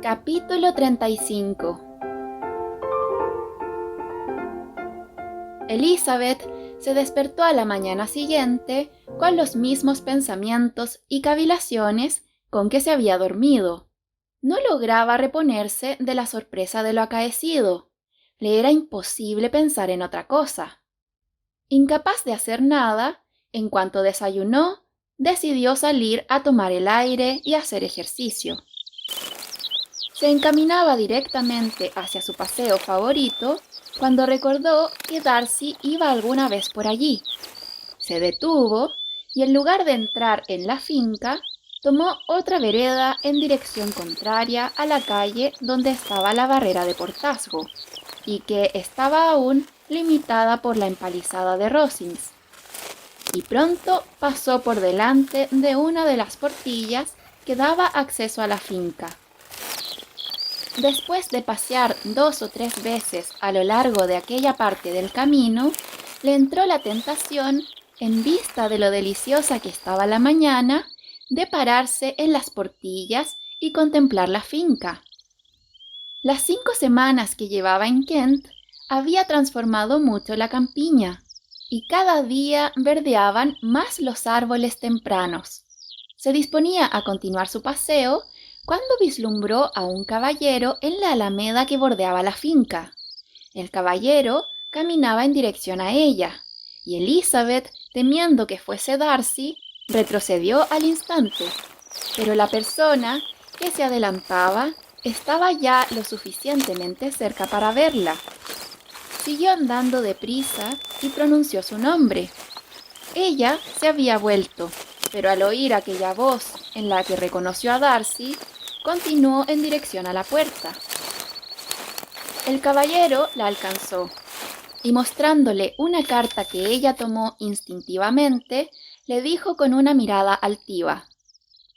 Capítulo 35. Elizabeth se despertó a la mañana siguiente con los mismos pensamientos y cavilaciones con que se había dormido. No lograba reponerse de la sorpresa de lo acaecido. Le era imposible pensar en otra cosa. Incapaz de hacer nada, en cuanto desayunó, decidió salir a tomar el aire y hacer ejercicio. Se encaminaba directamente hacia su paseo favorito cuando recordó que Darcy iba alguna vez por allí. Se detuvo y en lugar de entrar en la finca, tomó otra vereda en dirección contraria a la calle donde estaba la barrera de portazgo y que estaba aún limitada por la empalizada de Rosings. Y pronto pasó por delante de una de las portillas que daba acceso a la finca. Después de pasear 2 o 3 veces a lo largo de aquella parte del camino, le entró la tentación, en vista de lo deliciosa que estaba la mañana, de pararse en las portillas y contemplar la finca. Las 5 semanas que llevaba en Kent había transformado mucho la campiña, y cada día verdeaban más los árboles tempranos. Se disponía a continuar su paseo cuando vislumbró a un caballero en la alameda que bordeaba la finca. El caballero caminaba en dirección a ella, y Elizabeth, temiendo que fuese Darcy, retrocedió al instante. Pero la persona que se adelantaba estaba ya lo suficientemente cerca para verla. Siguió andando deprisa y pronunció su nombre. Ella se había vuelto, pero al oír aquella voz en la que reconoció a Darcy, continuó en dirección a la puerta. El caballero la alcanzó y mostrándole una carta que ella tomó instintivamente, le dijo con una mirada altiva: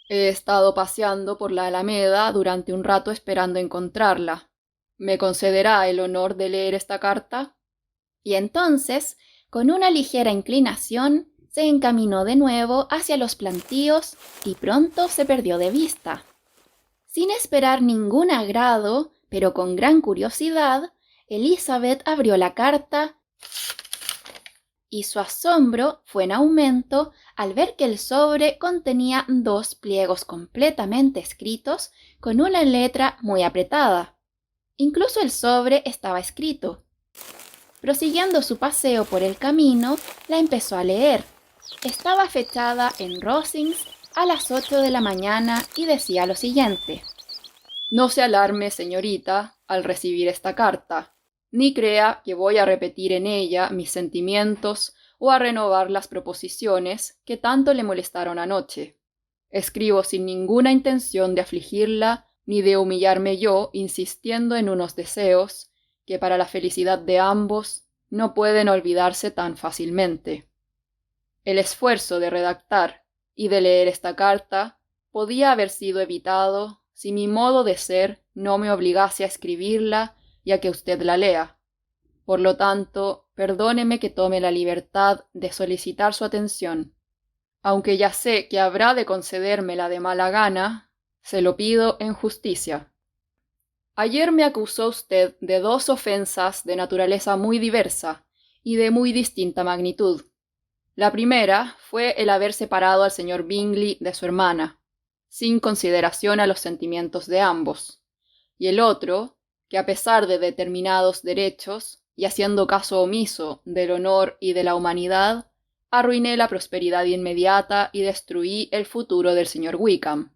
«He estado paseando por la Alameda durante un rato esperando encontrarla. ¿Me concederá el honor de leer esta carta?» Y entonces, con una ligera inclinación, se encaminó de nuevo hacia los plantíos y pronto se perdió de vista. Sin esperar ningún agrado, pero con gran curiosidad, Elizabeth abrió la carta y su asombro fue en aumento al ver que el sobre contenía 2 pliegos completamente escritos con una letra muy apretada. Incluso el sobre estaba escrito. Prosiguiendo su paseo por el camino, la empezó a leer. Estaba fechada en Rosings a las 8 de la mañana y decía lo siguiente: «No se alarme, señorita, al recibir esta carta, ni crea que voy a repetir en ella mis sentimientos o a renovar las proposiciones que tanto le molestaron anoche. Escribo sin ninguna intención de afligirla ni de humillarme yo insistiendo en unos deseos que para la felicidad de ambos no pueden olvidarse tan fácilmente. El esfuerzo de redactar y de leer esta carta podía haber sido evitado si mi modo de ser no me obligase a escribirla y a que usted la lea. Por lo tanto, perdóneme que tome la libertad de solicitar su atención. Aunque ya sé que habrá de concedérmela de mala gana, se lo pido en justicia. Ayer me acusó usted de 2 ofensas de naturaleza muy diversa y de muy distinta magnitud. La primera fue el haber separado al señor Bingley de su hermana, sin consideración a los sentimientos de ambos, y el otro, que a pesar de determinados derechos, y haciendo caso omiso del honor y de la humanidad, arruiné la prosperidad inmediata y destruí el futuro del señor Wickham.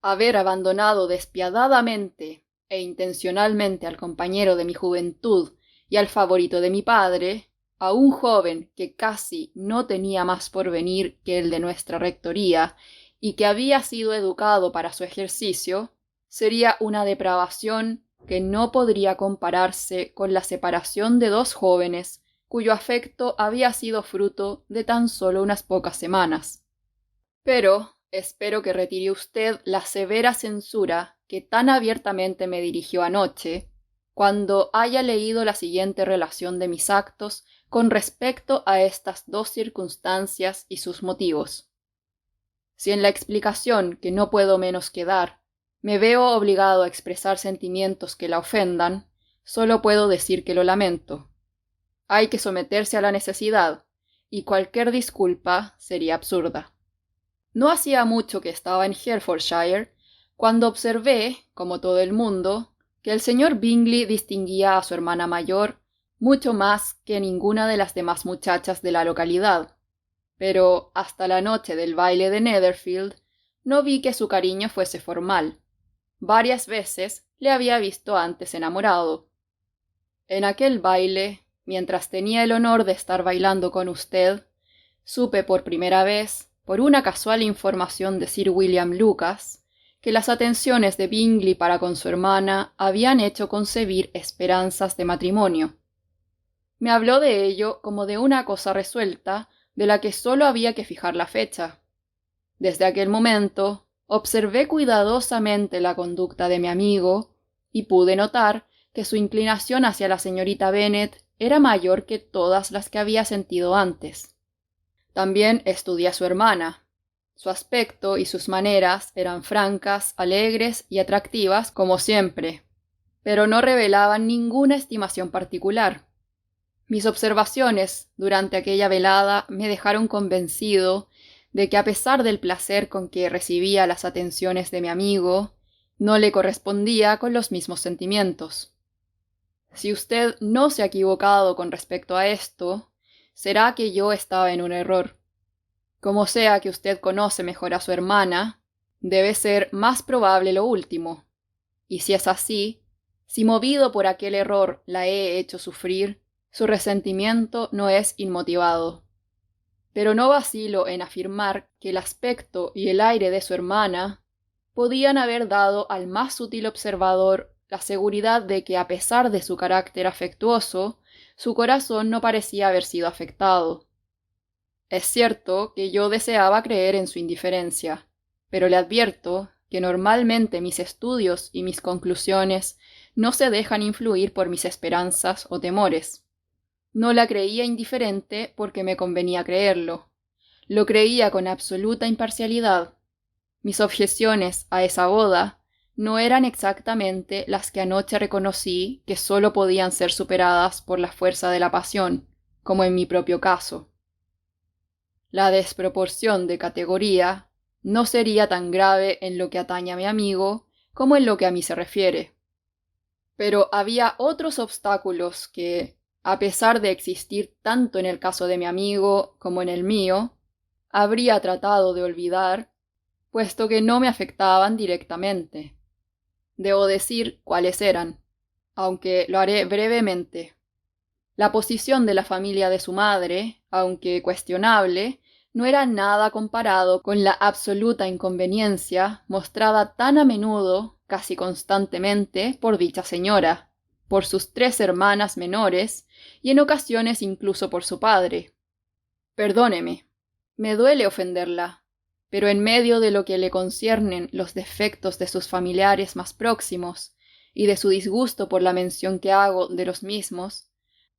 Haber abandonado despiadadamente e intencionalmente al compañero de mi juventud y al favorito de mi padre, a un joven que casi no tenía más porvenir que el de nuestra rectoría y que había sido educado para su ejercicio, sería una depravación que no podría compararse con la separación de 2 jóvenes cuyo afecto había sido fruto de tan solo unas pocas semanas. Pero espero que retire usted la severa censura que tan abiertamente me dirigió anoche, cuando haya leído la siguiente relación de mis actos con respecto a estas 2 circunstancias y sus motivos. Si en la explicación que no puedo menos que dar me veo obligado a expresar sentimientos que la ofendan, solo puedo decir que lo lamento. Hay que someterse a la necesidad, y cualquier disculpa sería absurda. No hacía mucho que estaba en Herefordshire, cuando observé, como todo el mundo, que el señor Bingley distinguía a su hermana mayor mucho más que ninguna de las demás muchachas de la localidad. Pero hasta la noche del baile de Netherfield no vi que su cariño fuese formal. Varias veces le había visto antes enamorado. En aquel baile, mientras tenía el honor de estar bailando con usted, supe por primera vez, por una casual información de Sir William Lucas, que las atenciones de Bingley para con su hermana habían hecho concebir esperanzas de matrimonio. Me habló de ello como de una cosa resuelta, de la que sólo había que fijar la fecha. Desde aquel momento, observé cuidadosamente la conducta de mi amigo y pude notar que su inclinación hacia la señorita Bennet era mayor que todas las que había sentido antes. También estudié a su hermana. Su aspecto y sus maneras eran francas, alegres y atractivas como siempre, pero no revelaban ninguna estimación particular. Mis observaciones durante aquella velada me dejaron convencido de que a pesar del placer con que recibía las atenciones de mi amigo, no le correspondía con los mismos sentimientos. Si usted no se ha equivocado con respecto a esto, será que yo estaba en un error. Como sea que usted conoce mejor a su hermana, debe ser más probable lo último. Y si es así, si movido por aquel error la he hecho sufrir, su resentimiento no es inmotivado. Pero no vacilo en afirmar que el aspecto y el aire de su hermana podían haber dado al más sutil observador la seguridad de que, a pesar de su carácter afectuoso, su corazón no parecía haber sido afectado. Es cierto que yo deseaba creer en su indiferencia, pero le advierto que normalmente mis estudios y mis conclusiones no se dejan influir por mis esperanzas o temores. No la creía indiferente porque me convenía creerlo. Lo creía con absoluta imparcialidad. Mis objeciones a esa boda no eran exactamente las que anoche reconocí que sólo podían ser superadas por la fuerza de la pasión, como en mi propio caso. La desproporción de categoría no sería tan grave en lo que atañe a mi amigo como en lo que a mí se refiere. Pero había otros obstáculos que, a pesar de existir tanto en el caso de mi amigo como en el mío, habría tratado de olvidar, puesto que no me afectaban directamente. Debo decir cuáles eran, aunque lo haré brevemente. La posición de la familia de su madre, aunque cuestionable, no era nada comparado con la absoluta inconveniencia mostrada tan a menudo, casi constantemente, por dicha señora, por sus 3 hermanas menores y en ocasiones incluso por su padre. Perdóneme, me duele ofenderla, pero en medio de lo que le conciernen los defectos de sus familiares más próximos y de su disgusto por la mención que hago de los mismos,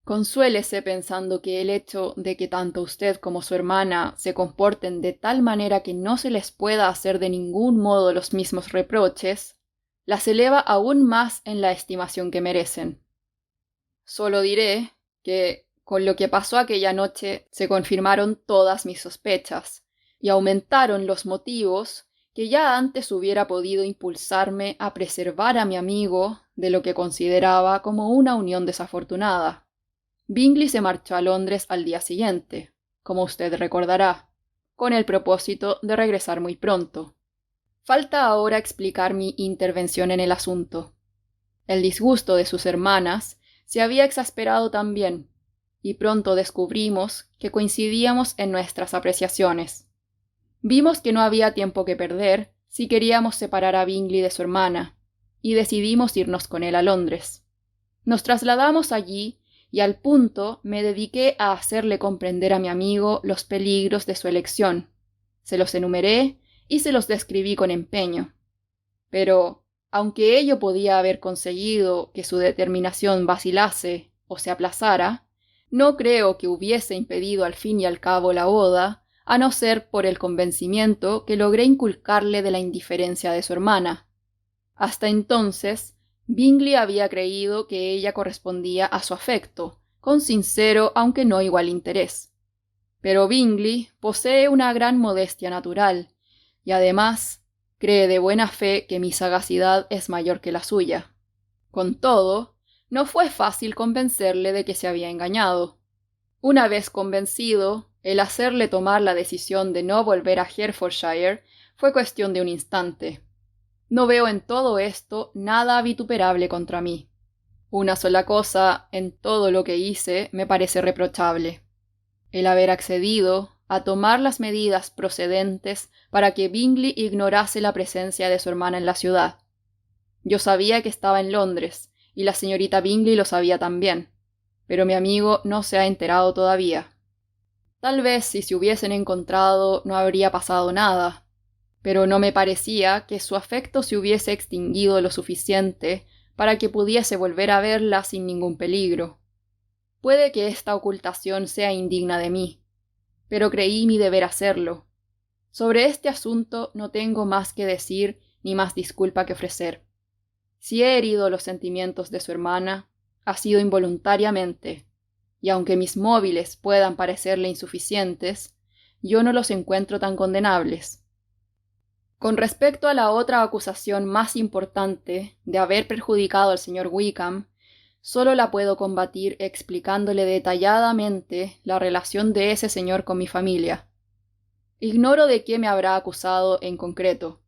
consuélese pensando que el hecho de que tanto usted como su hermana se comporten de tal manera que no se les pueda hacer de ningún modo los mismos reproches, las eleva aún más en la estimación que merecen. Solo diré que, con lo que pasó aquella noche, se confirmaron todas mis sospechas y aumentaron los motivos que ya antes hubiera podido impulsarme a preservar a mi amigo de lo que consideraba como una unión desafortunada. Bingley se marchó a Londres al día siguiente, como usted recordará, con el propósito de regresar muy pronto. Falta ahora explicar mi intervención en el asunto. El disgusto de sus hermanas se había exasperado también, y pronto descubrimos que coincidíamos en nuestras apreciaciones. Vimos que no había tiempo que perder si queríamos separar a Bingley de su hermana, y decidimos irnos con él a Londres. Nos trasladamos allí y al punto me dediqué a hacerle comprender a mi amigo los peligros de su elección. Se los enumeré y se los describí con empeño. Pero, aunque ello podía haber conseguido que su determinación vacilase o se aplazara, no creo que hubiese impedido al fin y al cabo la boda, a no ser por el convencimiento que logré inculcarle de la indiferencia de su hermana. Hasta entonces, Bingley había creído que ella correspondía a su afecto, con sincero aunque no igual interés. Pero Bingley posee una gran modestia natural, y además cree de buena fe que mi sagacidad es mayor que la suya. Con todo, no fue fácil convencerle de que se había engañado. Una vez convencido, el hacerle tomar la decisión de no volver a Herefordshire fue cuestión de un instante. No veo en todo esto nada vituperable contra mí. Una sola cosa en todo lo que hice me parece reprochable: el haber accedido a tomar las medidas procedentes para que Bingley ignorase la presencia de su hermana en la ciudad. Yo sabía que estaba en Londres, y la señorita Bingley lo sabía también, pero mi amigo no se ha enterado todavía. Tal vez si se hubiesen encontrado no habría pasado nada, pero no me parecía que su afecto se hubiese extinguido lo suficiente para que pudiese volver a verla sin ningún peligro. Puede que esta ocultación sea indigna de mí, pero creí mi deber hacerlo. Sobre este asunto no tengo más que decir ni más disculpa que ofrecer. Si he herido los sentimientos de su hermana, ha sido involuntariamente, y aunque mis móviles puedan parecerle insuficientes, yo no los encuentro tan condenables. Con respecto a la otra acusación más importante de haber perjudicado al señor Wickham, solo la puedo combatir explicándole detalladamente la relación de ese señor con mi familia. Ignoro de qué me habrá acusado en concreto,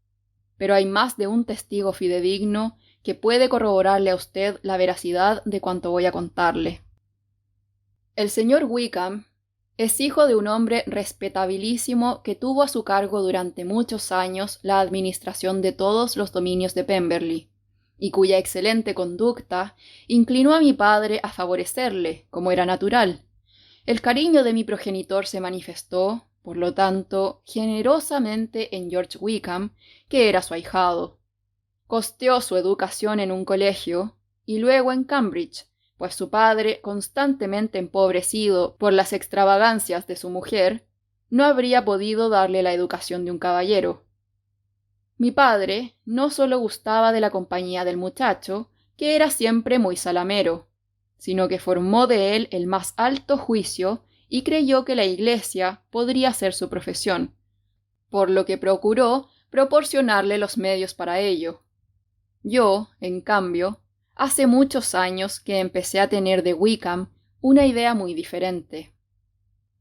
pero hay más de un testigo fidedigno que puede corroborarle a usted la veracidad de cuanto voy a contarle. El señor Wickham es hijo de un hombre respetabilísimo que tuvo a su cargo durante muchos años la administración de todos los dominios de Pemberley, y cuya excelente conducta inclinó a mi padre a favorecerle, como era natural. El cariño de mi progenitor se manifestó, por lo tanto, generosamente en George Wickham, que era su ahijado. Costeó su educación en un colegio y luego en Cambridge, pues su padre, constantemente empobrecido por las extravagancias de su mujer, no habría podido darle la educación de un caballero. Mi padre no solo gustaba de la compañía del muchacho, que era siempre muy salamero, sino que formó de él el más alto juicio y creyó que la Iglesia podría ser su profesión, por lo que procuró proporcionarle los medios para ello. Yo, en cambio, hace muchos años que empecé a tener de Wickham una idea muy diferente.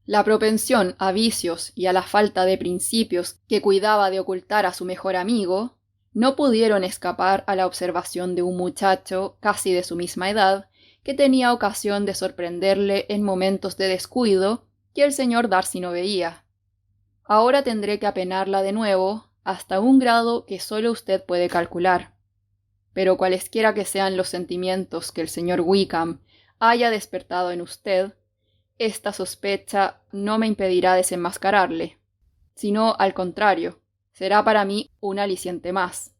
La propensión a vicios y a la falta de principios que cuidaba de ocultar a su mejor amigo no pudieron escapar a la observación de un muchacho casi de su misma edad, que tenía ocasión de sorprenderle en momentos de descuido que el señor Darcy no veía. Ahora tendré que apenarla de nuevo hasta un grado que solo usted puede calcular. Pero cualesquiera que sean los sentimientos que el señor Wickham haya despertado en usted, esta sospecha no me impedirá desenmascararle, sino, al contrario, será para mí un aliciente más.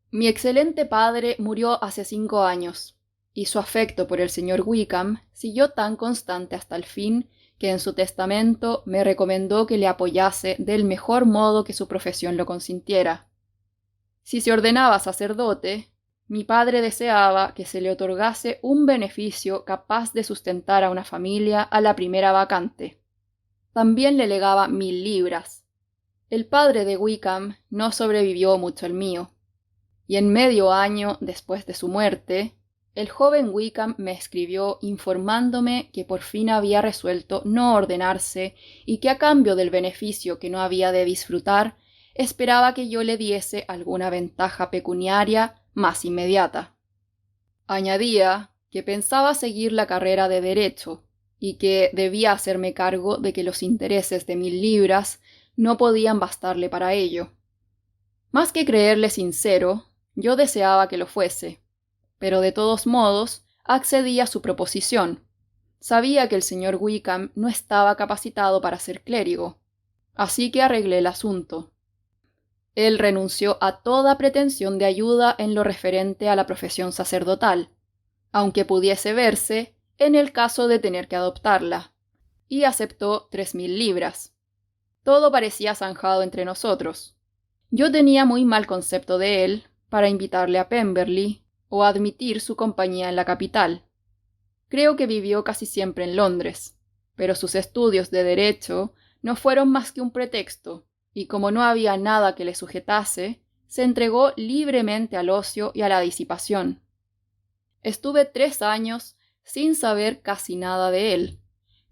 Mi excelente padre murió hace 5 años, y su afecto por el señor Wickham siguió tan constante hasta el fin que en su testamento me recomendó que le apoyase del mejor modo que su profesión lo consintiera. Si se ordenaba sacerdote, mi padre deseaba que se le otorgase un beneficio capaz de sustentar a una familia a la primera vacante. También le legaba 1000 libras. El padre de Wickham no sobrevivió mucho al mío, y en medio año después de su muerte, el joven Wickham me escribió informándome que por fin había resuelto no ordenarse y que a cambio del beneficio que no había de disfrutar, esperaba que yo le diese alguna ventaja pecuniaria más inmediata. Añadía que pensaba seguir la carrera de Derecho y que debía hacerme cargo de que los intereses de 1000 libras no podían bastarle para ello. Más que creerle sincero, yo deseaba que lo fuese, pero de todos modos accedí a su proposición. Sabía que el señor Wickham no estaba capacitado para ser clérigo, así que arreglé el asunto. Él renunció a toda pretensión de ayuda en lo referente a la profesión sacerdotal, aunque pudiese verse en el caso de tener que adoptarla, y aceptó 3000 libras. Todo parecía zanjado entre nosotros. Yo tenía muy mal concepto de él, para invitarle a Pemberley o admitir su compañía en la capital. Creo que vivió casi siempre en Londres, pero sus estudios de derecho no fueron más que un pretexto, y como no había nada que le sujetase, se entregó libremente al ocio y a la disipación. Estuve 3 años sin saber casi nada de él,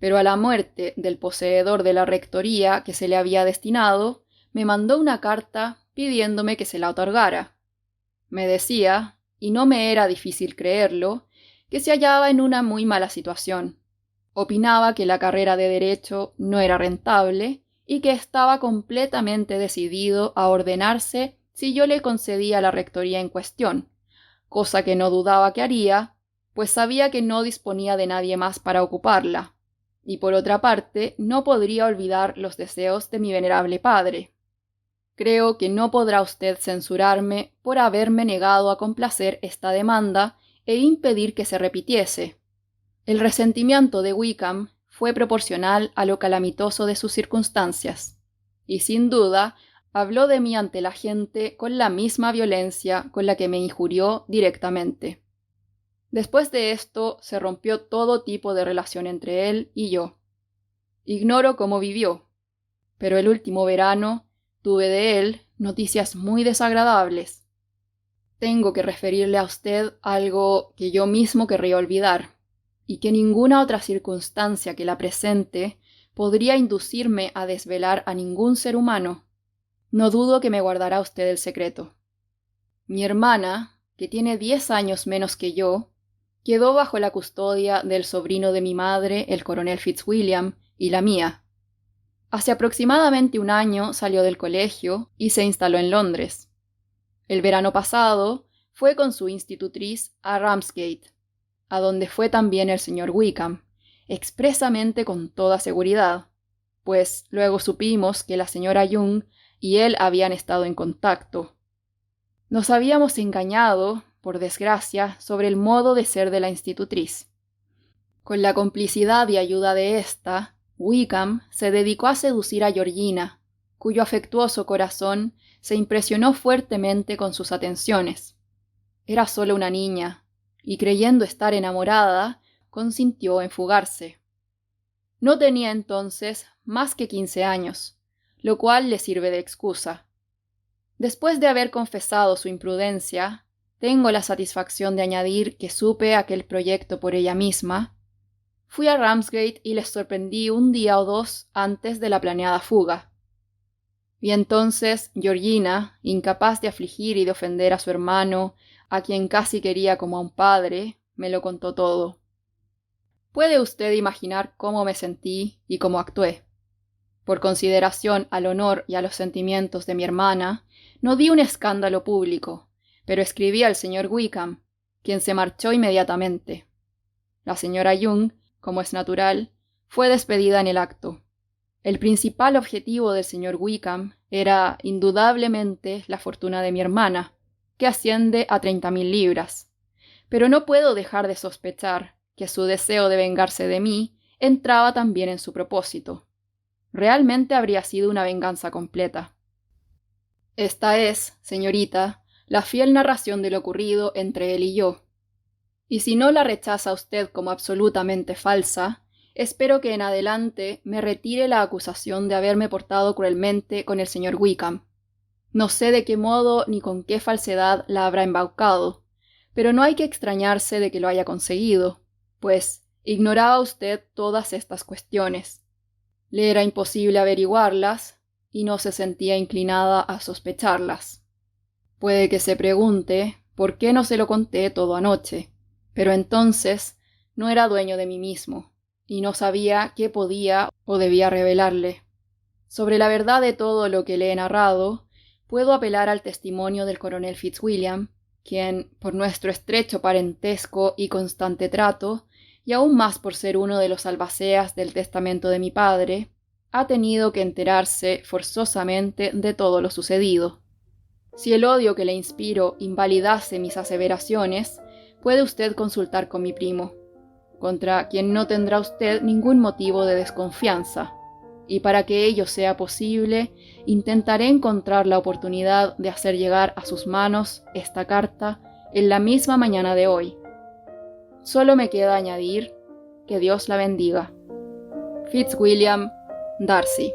pero a la muerte del poseedor de la rectoría que se le había destinado, me mandó una carta pidiéndome que se la otorgara. Me decía, y no me era difícil creerlo, que se hallaba en una muy mala situación. Opinaba que la carrera de derecho no era rentable y que estaba completamente decidido a ordenarse si yo le concedía la rectoría en cuestión, cosa que no dudaba que haría, pues sabía que no disponía de nadie más para ocuparla, y por otra parte no podría olvidar los deseos de mi venerable padre. Creo que no podrá usted censurarme por haberme negado a complacer esta demanda e impedir que se repitiese. El resentimiento de Wickham fue proporcional a lo calamitoso de sus circunstancias, y sin duda habló de mí ante la gente con la misma violencia con la que me injurió directamente. Después de esto se rompió todo tipo de relación entre él y yo. Ignoro cómo vivió, pero el último verano tuve de él noticias muy desagradables. Tengo que referirle a usted algo que yo mismo querría olvidar, y que ninguna otra circunstancia que la presente podría inducirme a desvelar a ningún ser humano. No dudo que me guardará usted el secreto. Mi hermana, que tiene 10 años menos que yo, quedó bajo la custodia del sobrino de mi madre, el coronel Fitzwilliam, y la mía. Hace aproximadamente 1 año salió del colegio y se instaló en Londres. El verano pasado fue con su institutriz a Ramsgate, a donde fue también el señor Wickham, expresamente con toda seguridad, pues luego supimos que la señora Young y él habían estado en contacto. Nos habíamos engañado, por desgracia, sobre el modo de ser de la institutriz. Con la complicidad y ayuda de ésta, Wickham se dedicó a seducir a Georgina, cuyo afectuoso corazón se impresionó fuertemente con sus atenciones. Era solo una niña, y creyendo estar enamorada, consintió en fugarse. No tenía entonces más que 15 años, lo cual le sirve de excusa. Después de haber confesado su imprudencia, tengo la satisfacción de añadir que supe aquel proyecto por ella misma. Fui a Ramsgate y les sorprendí 1 día o 2 antes de la planeada fuga. Y entonces Georgina, incapaz de afligir y de ofender a su hermano, a quien casi quería como a un padre, me lo contó todo. Puede usted imaginar cómo me sentí y cómo actué. Por consideración al honor y a los sentimientos de mi hermana, no di un escándalo público, pero escribí al señor Wickham, quien se marchó inmediatamente. La señora Young, como es natural, fue despedida en el acto. El principal objetivo del señor Wickham era, indudablemente, la fortuna de mi hermana, que asciende a 30.000 libras. Pero no puedo dejar de sospechar que su deseo de vengarse de mí entraba también en su propósito. Realmente habría sido una venganza completa. Esta es, señorita, la fiel narración de lo ocurrido entre él y yo. Y si no la rechaza usted como absolutamente falsa, espero que en adelante me retire la acusación de haberme portado cruelmente con el señor Wickham. No sé de qué modo ni con qué falsedad la habrá embaucado, pero no hay que extrañarse de que lo haya conseguido, pues ignoraba usted todas estas cuestiones. Le era imposible averiguarlas y no se sentía inclinada a sospecharlas. Puede que se pregunte por qué no se lo conté todo anoche, pero entonces no era dueño de mí mismo y no sabía qué podía o debía revelarle. Sobre la verdad de todo lo que le he narrado, puedo apelar al testimonio del coronel Fitzwilliam, quien, por nuestro estrecho parentesco y constante trato, y aún más por ser uno de los albaceas del testamento de mi padre, ha tenido que enterarse forzosamente de todo lo sucedido. Si el odio que le inspiro invalidase mis aseveraciones, puede usted consultar con mi primo, contra quien no tendrá usted ningún motivo de desconfianza. y para que ello sea posible, intentaré encontrar la oportunidad de hacer llegar a sus manos esta carta en la misma mañana de hoy. Solo me queda añadir que Dios la bendiga. Fitzwilliam Darcy.